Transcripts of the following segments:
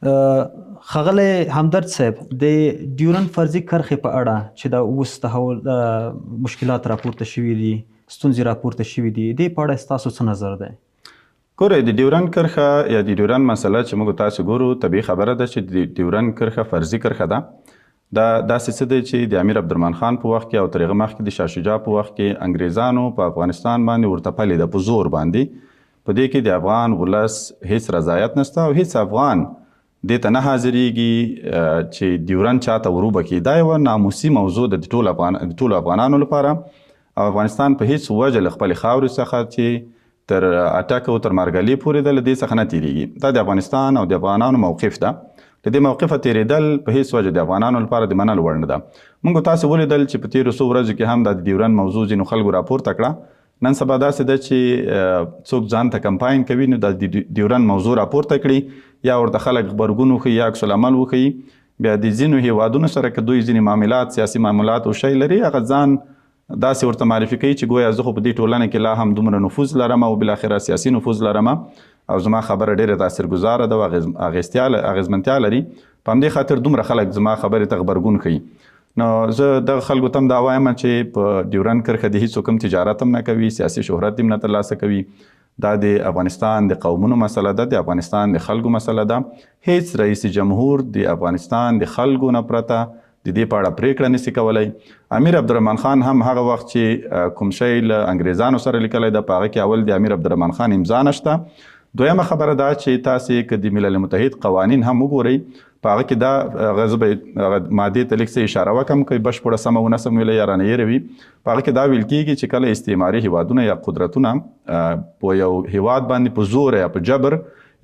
ښاغلی همدرد صاحب د ډیورنډ فرضي کرښې په اړه چې دا اوس تحول مشکلات راپورته شوي دي، ستونزې راپورته شوي دي، دې په اړه ستاسو څه نظر دی؟ ګورئ، د ډیورنډ کرښه یا د ډیورنډ مسله چې موږ تاسو ګورو، طبیعي خبره ده چې د ډیورنډ کرښه فرضي کرښه ده. دا داسې څه دی چې د امیر عبدالرحمن خان په وخت کې او تر هغه مخکې د شاه شجاع په وخت کې انګریزانو په افغانستان باندې ورته پلې ده په زور باندې. په دې کې د افغان ولس هیڅ رضایت نشته او هیڅ افغان دې ته نه حاضرېږي چې ډیورنډ چاته وروبکي. دا یوه ناموسي موضوع ده د ټولو افغانانو لپاره، او افغانستان په هیڅ وجه له خپلې خاورې څخه چې تر اټک او تر مارګلي پورې ده له دې څخه نه تېرېږي. دا د افغانستان او د افغانانو موقف ده. له دې موقفه تېرېدل په هیڅ وجه د افغانانو لپاره د منلو وړ نه ده. موږ تاسو ولیدل چې په تېرو څو ورځو کې هم دا د ډیورنډ موضوع ځینو خلکو راپورته کړه. نن سبا داسې ده چې څوک ځان ته کمپاین کوي نو د ډیورنډ موضوع راپورته کړي یا ورته خلک غبرګون وښیي یا عکس العمل وښیي. بیا د ځینو هیوادونو سره که دوی ځینې معاملات، سیاسي معاملات او شی لري، هغه ځان داسې ورته معرفي کوي چې گویا زه خو په دې ټولنه کې لا هم دومره نفوذ لرم او بالاخره سیاسي نفوذ لرم او زما خبره ډېره تاثیرګزاره ده او اغېزمنتیا لري. په همدې خاطر دومره خلک زما خبرې ته غبرګون ښیي. نو زه دغه خلکو ته هم دا وایم چې په ډیورنډ کرښه د هېڅ کوم تجارت هم نه کوي، سیاسي شهرت هم نه ترلاسه کوي. دا د افغانستان د قومونو مسله ده، د افغانستان د خلکو مسله ده. هیڅ رئیس جمهور د افغانستان د خلکو نه پرته د دې په اړه پریکړه نشي کولی. امیر عبدالرحمن خان هم هغه وخت چې کوم شی له انګریزانو سره لیکلی ده، په هغه کې اول د امیر عبدالرحمن خان امضا نشته. دویمه خبره دا چې تاسې که د ملل متحد قوانین هم وګورئ، په هغه کې دا هغه زه به مادې ته لږ څه اشاره وکړم که بشپړه سمه ونه سم ویلی یا رانه هېره وي. په هغه کې دا ویل کېږي چې کله استعماري هیوادونه یا قدرتونه په یو هیواد باندې په زور یا په جبر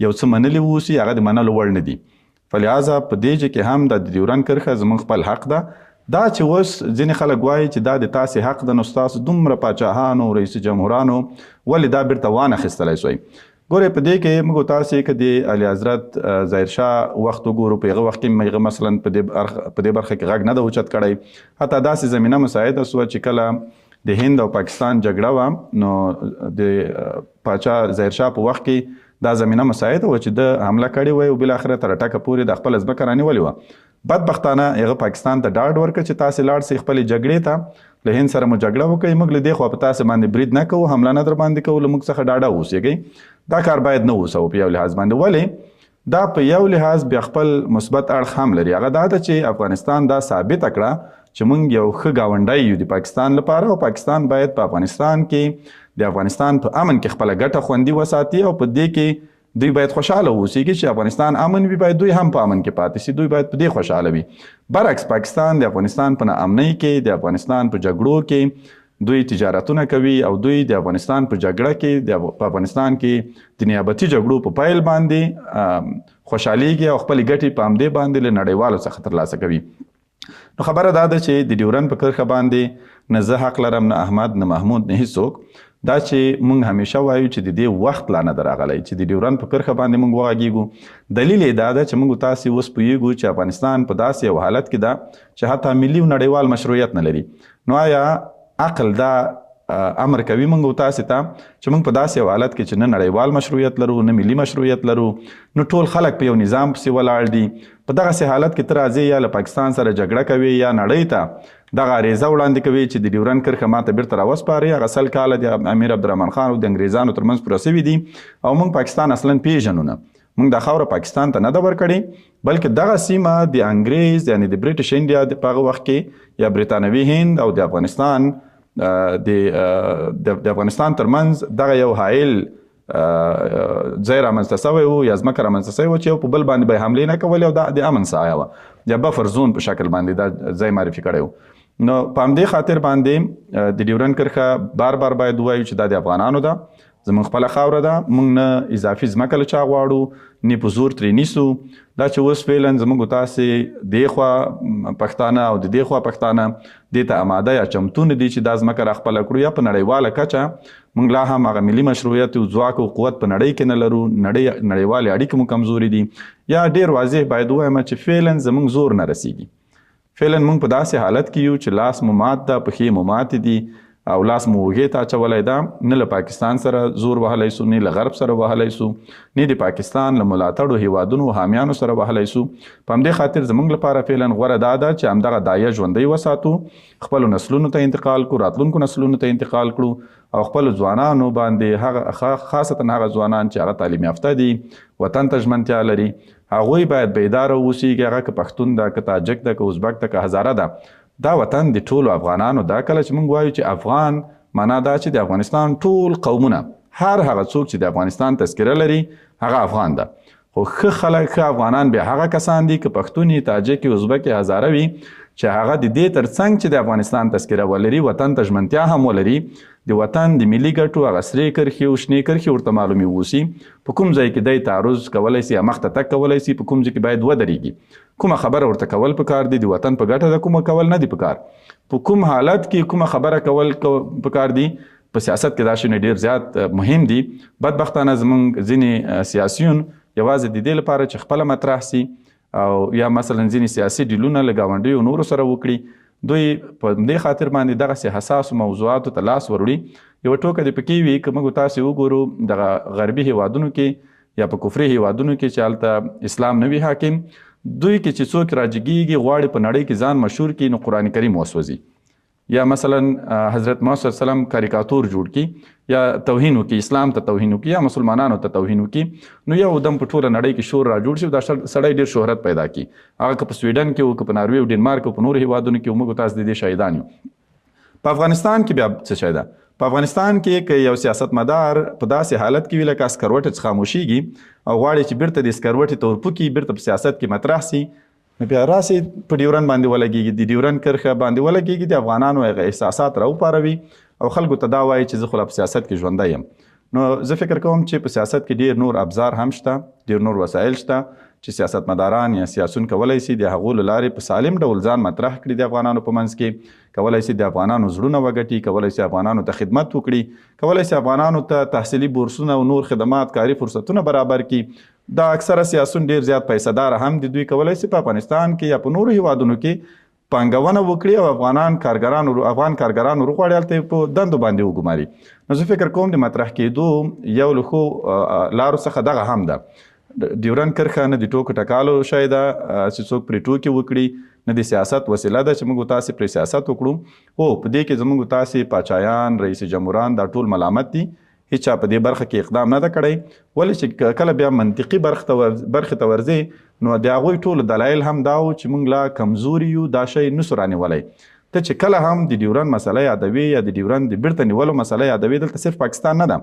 یو څه منلي واوسي، هغه د منلو وړ نه دي. فلهذا په دې کې هم د ډیورنډ کرښه زموږ خپل حق ده. دا چې اوس ځینې خلک وایي چې دا د تاسې حق ده، نو ستاسو دومره پاچاهانو، رئیس جمهورانو ولې دا بیرته وانخیستلی سوی؟ ګورئ، په دې کې موږ تاسې که د اعلی حضرت ظاهر شاه وخت وګورو، په هغه وخت کې هغه مثلا په دې برخه کې غږ نه ده اوچت کړی. حتی داسې زمینه مساعده سوه چې کله د هند او پاکستان جګړه وه، نو د پاچا ظاهر شاه په وخت کې دا زمینه مساعده وه چې د حمله کړې وی او بالاخره تر ټکه پورې د خپله ځمکه رانیولې وه. بدبختانه هغه پاکستان ته ډاډ ورکړه چې تاسې لاړ سئ خپلې جګړې ته، له هند سره مو جګړه وکړئ، موږ له دې خوا په تاسې باندې برید نه کوو، حمله نه در باندې کوو، له موږ څخه ډاډه واوسېږئ. دا کار باید نه اوسو په یو لحاظ باندې. ولې؟ دا په یو لحاظ بیا خپل مثبت اړخ هم لري. هغه دا ده چې افغانستان دا ثابته کړه چې موږ یو ښه ګاونډی یو د پاکستان لپاره، او پاکستان باید په افغانستان کې د افغانستان په امن کې خپله ګټه خوندي وساتي، او په دې کې دوی باید خوشحاله اوسېږي چې افغانستان امن وي، باید دوی هم په امن کې پاتې شي، دوی باید په دې خوشحاله وي. برعکس پاکستان د افغانستان په ناامنۍ کې، د افغانستان په جګړو کې دوی تجارتونه کوي، او دوی د افغانستان په جګړه کې په افغانستان کې د نیابتي جګړو په پیل باندې خوشحالیږي او خپلې ګټې په همدې باندې له نړیوالو څخه ترلاسه کوي. نو خبره دا ده چې د ډیورنډ په کرښه باندې نه زه حق لرم، نه احمد، نه محمود، نه هیڅوک. دا چې موږ همیشه وایو چې د دې وخت لا نه ده راغلی چې د ډیورنډ په کرښه باندې موږ وغږیږو. دلیل یې دا ده چې موږ تاسې اوس پوهیږو چې افغانستان په داسې یو حالت کې ده چې حتی ملي او نړیوال مشروعیت نه لري. نو آیا عقل دا امر کوي موږ تاسې ته چې موږ په داسې یو حالت کې چې نه نړیوال مشروعیت لرو، نه ملي مشروعیت لرو، نو ټول خلک په یو نظام پسې ولاړ دي. په دغسې حالت کې ته راځې یا له پاکستان سره جګړه کوي یا نړۍ ته دغه عریضه وړاندې کوي چې د ډیورنډ کرښه ماته بیرته راوسپارئ. هغه سل کاله د امیر عبدالرحمن خان او د انګریزانو ترمنځ پوره سوي دي، او موږ پاکستان اصلا پیژنو نه. موږ دا خاوره پاکستان ته نه ده ورکړې، بلکې دغه سیمه د انګریز یعنې د بریټش انډیا په هغه وخت کې یا برطانوي هند او د افغانستان د افغانستان ترمنځ دغه یو حایل ځای رامنځته سوی و یا ځمکه رامنځته سوی و چې یو په بل باندې به حملې نه کولې، او د امن سایه وه یا بفر زون په شکل باندې دا ځای معرفي کړی و. نو په همدې خاطر باندې د ډیورنډ کرښه بار بار باید ووایو چې دا د افغانانو ده، زموږ خپله خاوره ده، موږ نه اضافي ځمکه له چا غواړو، نه په زور ترې نیسو. دا چې اوس فعلا زموږ تاسې دې خوا پښتانه او د دې خوا پښتانه دې ته اماده یا چمتو نه دي چې دا ځمکه راخپله کړو، یا په نړیواله کچه موږ لا هم هغه ملي مشروعیت او ځواک او قوت په نړۍ کې نه لرو، نړیوالې اړیکې مو کمزوري دي، یا ډېر واضح باید ووایم چې فعلا زموږ زور نه رسیږي. فعلا موږ په داسې حالت کې یو چې لاس مو مات ده، پښې مو ماتې دي، او لاس مو وږې ته اچولی ده، نه له پاکستان سره زور وهلی سو، نه له غرب سره وهلی سو، نه د پاکستان له ملاتړو هیوادونو حامیانو سره وهلی سو. په همدې خاطر زموږ لپاره فعلا غوره دا ده چې همدغه دایه ژوندی وساتو، خپلو نسلونو ته انتقال کړو، راتلونکو نسلونو ته انتقال کړو، او خپلو ځوانانو باندې هغه خاصتا هغه ځوانان چې هغه تعلیم یافته دي، وطن ته ژمنتیا لري، هغوی باید بیداره واوسیږي. هغه که پښتون ده، که تاجک ده، که ازبک ده، که هزاره ده، دا وطن د ټولو افغانانو ده. کله چې موږ وایو چې افغان، معنا دا چې د افغانستان ټول قومونه، هر هغه څوک چې د افغانستان تذکره لري هغه افغان ده. خو ښه خلک، ښه افغانان بیا هغه کسان دي که پښتون یې، تاجک یې، ازبک یې، هزاره وي، چې هغه د دې ترڅنګ چې د افغانستان تذکره ولري، وطن ته ژمنتیا هم ولري، د وطن د ملي ګټو هغه سرې کرښې او شنې کرښې ورته معلومې واوسي، په کوم ځای کې دی تعرض کولی سي یا مخته تګ کولی سي، په کوم ځای کې باید ودرېږي، کومه خبره ورته کول پکار دي، د وطن په ګټه ده، کومه کول نه دي پکار، په کوم حالت کې کومه خبره کول پکار دي. په سیاست کې دا شیونه ډېر زیات مهم دي. بدبختانه زموږ ځینې سیاسیون یوازې د دې لپاره چې خپله مطرح سي او یا مثلا ځینې سیاسي ډیلونه له ګاونډیو نورو سره وکړي، دوی په دې خاطر باندې دغسې حساسو موضوعاتو ته لاس وروړي. یوه ټوکه دې پکې وي که موږ تاسې وګورو دغه غربي هیوادونو کې یا په کفري هیوادونو کې چې هلته اسلام نه وي حاکم، دوی کې چې څوک راجګیږي غواړي په نړۍ کې ځان مشهور کړي، نو قرآن کریم وسوځي، یا مثلا حضرت محمد صلی الله علیه وسلم کاریکاتور جوړ کړي، یا توهین وکړي، اسلام ته توهین وکړي، یا مسلمانانو ته توهین وکړي، نو یو دم په ټوله نړۍ کې شور را جوړ شي، دا سړی ډېر شهرت پیدا کړي. هغه که په سویډن کې و، که په ناروې او ډنمارک او په نورو هیوادونو کې، موږ تاسو د دې شاهدان یو. په افغانستان کې بیا څه شی ده؟ په افغانستان کې که یو سیاستمدار په داسې حالت کې وي لکه اسکروټې څخه خاموشیږي او غواړي چې بیرته د اسکروټې ته ورپوکي، بیرته په سیاست کې مطرح سي، نو بیا راسې په ډیورن باندې ولګېږي، د ډیورن کرښه باندې ولګېږي، د افغانانو هغه احساسات راوپاروي او خلکو ته دا وایي چې زه خو لا په سیاست کې ژوندی یم. نو زه فکر کوم چې په سیاست کې ډېر نور ابزار هم شته، ډېر نور وسایل شته چې سیاستمداران یا سیاسون کولی سي د هغو له لارې په سالم ډول ځان مطرح کړي د افغانانو په منځ کې، کولی سي د افغانانو زړونه وګټي، کولی سي افغانانو ته خدمت وکړي، کولی سي افغانانو ته تحصیلي بورسونه او نور خدمات، کاري فرصتونه برابر کړي. دا اکثره سیاسون ډېر زیات پیسه دار هم دي، دوی کولی سي په افغانستان کې یا په نورو هیوادونو کې پانګونه وکړي او افغان کارګران وروغواړي هلته په دندو باندې وګماري. نو زه فکر کوم د مطرح کېدو یو له ښو لارو څخه دغه هم ده. ډیورن کرښه نه د ټوکو ټکالو شی ده چې څوک پرې ټوکې وکړي، نه د سیاست وسیله ده چې موږ تاسې پرې سیاست وکړو. هو په دې کې زموږ تاسې پاچایان، رئیس جمهوران دا ټول ملامت دي، هیچ چا په دې برخه کې اقدام نه ده کړی. ولې چې کله بیا منطقي برخې ته ورځې، نو د هغوی ټول دلایل هم دا و چې موږ لا کمزوري یو، دا شی نسو رانیولی. ته چې کله هم د ډیورن مسله یادوي یا د ډیورن د بیرته نیولو مسله یادوي، دلته صرف پاکستان نه ده،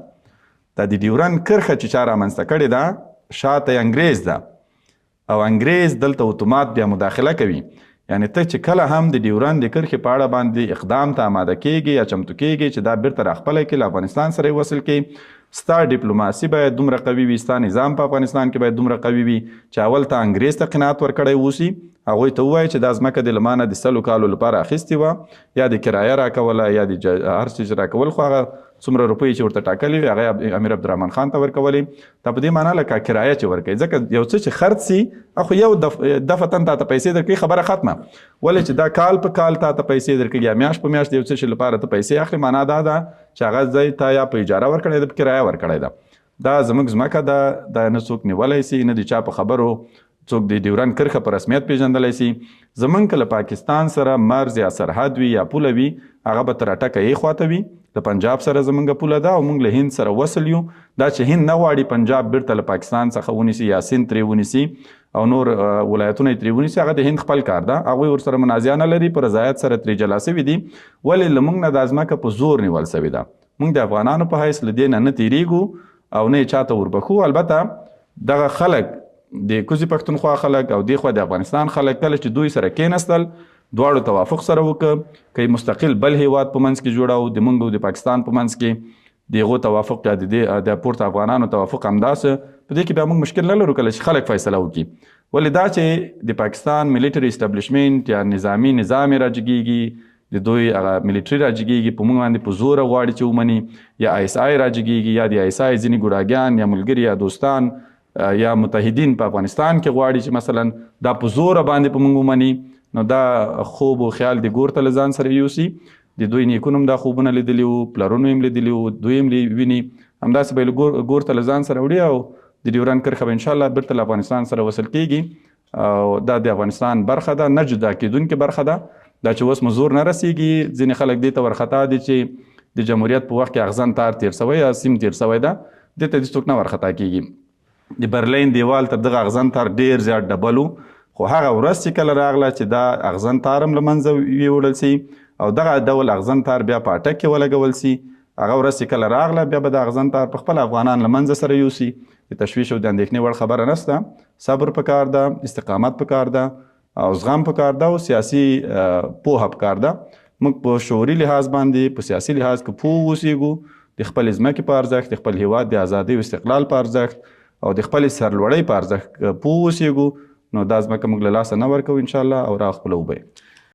دا د ډیورن کرښه چې چا رامنځته کړې ده، شاته یې انګریز ده، او انګریز دلته اتومات بیا مداخله کوي. یعنی ته چې کله هم د ډیورن د کرښې په اړه باندې اقدام ته آماده کېږي یا چمتو کېږي چې دا بیرته راخپلی کړي، له افغانستان سره یې وصل کړي، ستا ډیپلوماسي باید دومره قوي وي، ستا نظام په افغانستان کې باید دومره قوي وي چې اول ته انګریز ته قناعت ورکړی اوسي، هغوی ته ووایي چې دا ځمکه دې له ما نه د 100 کالو لپاره اخیستې وه، یا د کرایه راکوله یا د هر څه راکول، خو هغه څومره روپۍ چې ورته ټاکلې وي هغه امیر عبدالرحمن خان ته ورکولې. دا په دې معنا لکه کرایه چې ورکوي، ځکه یو څه چې خرڅ سي خو یو دفتن تا ته پیسې درکوي، خبره ختمه. ولې چې دا کال په کال تا ته پیسې درکوي یا میاشت په میاشت یو څه شي لپاره ته پیسې اخلي، معنا دا ده چې هغه ځای تا یا په اجاره ورکړی ده، په کرایه ورکړی ده. دا زموږ ځمکه ده، دا نه څوک نیولی سي، نه د چا په خبرو څوک د ډیورن کرښه په رسمیت پیژندلی سي. زموږ که له پاکستان سره مرز یا سرحد وي یا پوله وي، هغه به تر اټکه یې خواته وي، د پنجاب سره زموږ پوله ده او موږ له هند سره وصل یو. دا چې هند نه غواړي پنجاب بیرته له پاکستان څخه ونیسي یا سند ترې ونیسي او نور ولایتونه یې ترې ونیسي، هغه د هند خپل کار ده، هغوی ورسره منازعه نه لري، په رضایت سره ترې جلا سوي دي. ولې له موږ نه دا ځمکه په زور نیول سوې ده، موږ د افغانانو په حیث له دې نه تېرېږو او نه یې چاته وربخو. البته دغه خلک د کوزي پښتونخوا خلک او دې خوا د افغانستان خلک کله چې دوی سره کېنستل، دواړو توافق سره وکړه که مستقل بل هیواد په منځ کې جوړو، د موږ او د پاکستان په منځ کې د هغو توافق یا د پورته افغانانو توافق همداسه، په دې کې بیا موږ مشکل نه لرو کله چې خلک فیصله وکړي. ولې دا چې د پاکستان ملیټري اسټابلیشمنټ یا نظامي نظام یې راجګېږي، د دوی هغه ملیټري راجګېږي، په موږ باندې په زوره غواړي چې ومني، یا ISI راجګېږي، یا د ISI ځینې ګوډاګیان یا ملګري یا دوستان یا متحدین په افغانستان کې غواړي چې مثلا دا په زوره باندې په موږ ومني، نو دا خوب او خیال د ګور ته له ځان سره یوسي. د دوی نیکونو هم دا خوبونه لیدلي وو، پلرونو هم لیدلي وو، دوی هم ویني، همداسې به یې ګور ته له ځان سره وړي او د ډیورنډ کرښه به انشاءالله بیرته له افغانستان سره وصل کیږي او دا د افغانستان برخه ده، نه جدا کیدونکې برخه ده. دا چې اوس مو زور نه رسیږي، ځینې خلک دې ته ورخطا دي چې د جمهوریت په وخت کې اغزن تار تیر سوی یا سیم تیر سوی ده، دې ته هېڅوک نه ورخطا کیږي. د برلین دیوال تر دغه اغزن تار ډیر زیات ډبل و، خو هغه ورځ چې کله راغله چې دا اغزن تار هم له منځه یوړل سي او دغه ډول اغزن تار بیا په اټک کې ولګول سي، هغه ورځ چې کله راغله بیا به د اغزن تار په خپل افغانان له منځه سره یوسي. د تشویش او د اندېښنې وړ خبره نشته. صبر پکار ده، استقامت پکار ده او زغم پکار ده او سیاسي پوهه پکار ده. موږ په شعوري لحاظ باندې په سیاسي لحاظ کې پوه اوسېږو، د خپل ځمکې په ارزښت، د خپل هیواد د ازادۍ او استقلال په ارزښت او د خپل سرلوړۍ په ارزښت پوه اوسېږو، نو دا ځمکه موږ له لاسه نه ورکوو انشاءالله او را خپلوو به یې.